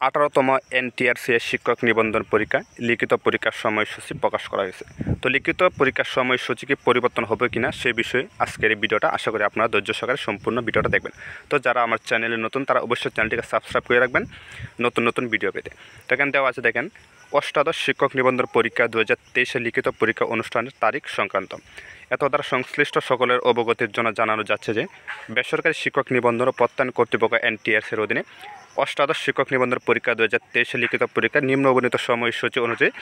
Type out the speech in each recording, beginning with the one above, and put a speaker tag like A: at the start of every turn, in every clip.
A: 18তম NTRC শিক্ষক নিবন্ধন পরীক্ষা লিখিত পরীক্ষার সময়সূচি প্রকাশ করা হয়েছে। তো লিখিত পরীক্ষার সময়সূচি কি পরিবর্তন হবে কিনা সেই বিষয়ে আজকের এই ভিডিওটা আশা করি আপনারা ধৈর্য সহকারে সম্পূর্ণ ভিডিওটা দেখবেন। তো যারা আমার চ্যানেলে নতুন তারা অবশ্যই চ্যানেলটিকে সাবস্ক্রাইব করে রাখবেন নতুন নতুন ভিডিও পেতে। তো এখানে দেওয়া আছে দেখেন, অষ্টাদশ শিক্ষক নিবন্ধন পরীক্ষা 2023 লিখিত পরীক্ষা অনুষ্ঠানের তারিখ সংক্রান্ত এত দ্বারা সংশ্লিষ্ট সকলের অবগতির জন্য জানানো যাচ্ছে যে বেসরকারি শিক্ষক নিবন্ধন ও প্রত্যয়ন কর্তৃপক্ষ এনটিআরসির অধীনে অষ্টাদশ শিক্ষক নিবন্ধন পরীক্ষা 2023 লিখিত পরীক্ষা নিম্ন অবনীত সময়সূচি অনুযায়ী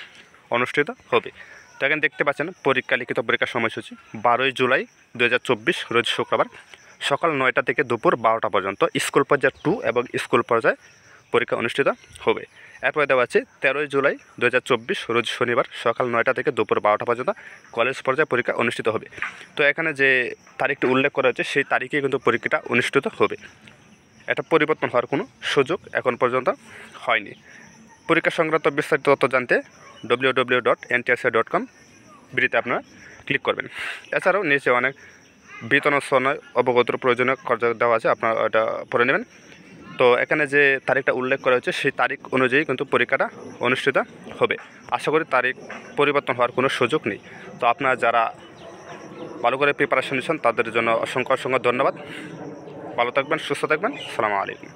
A: অনুষ্ঠিত হবে। তো এখানে দেখতে পাচ্ছেন পরীক্ষা লিখিত পরীক্ষার সময়সূচি 12 জুলাই 2024 রোজ শুক্রবার সকাল 9টা থেকে দুপুর 12টা পর্যন্ত স্কুল পর্যায়ে 2 এবং স্কুল পর্যায়ে পরীক্ষা অনুষ্ঠিত হবে। এরপরে দেওয়া আছে 13 জুলাই 2024 রোজ শনিবার সকাল 9টা থেকে দুপুর 12টা পর্যন্ত কলেজ পর্যায়ে পরীক্ষা অনুষ্ঠিত হবে। তো এখানে যে তারিখটি উল্লেখ করা হয়েছে সেই তারিখে কিন্তু পরীক্ষাটা অনুষ্ঠিত হবে। এটা পরিবর্তন হওয়ার কোনো সুযোগ এখন পর্যন্ত হয়নি। পরীক্ষা সংক্রান্ত বিস্তারিত তথ্য জানতে www.ntrc.com বিডিতে আপনারা ক্লিক করবেন। এছাড়াও নিচে অনেক বেতন সনদ অবগতির প্রয়োজনীয় খরচ দেওয়া আছে, আপনারা এটা পড়ে নেবেন। তো এখানে যে তারিখটা উল্লেখ করা হয়েছে সেই তারিখ অনুযায়ী কিন্তু পরীক্ষাটা অনুষ্ঠিত হবে। আশা করি তারিখ পরিবর্তন হওয়ার কোনো সুযোগ নেই। তো আপনারা যারা ভালো করে প্রিপারেশন নিচ্ছেন তাদের জন্য অসংখ্য ধন্যবাদ। ভালো থাকবেন, সুস্থ থাকবেন। আসসালামু আলাইকুম।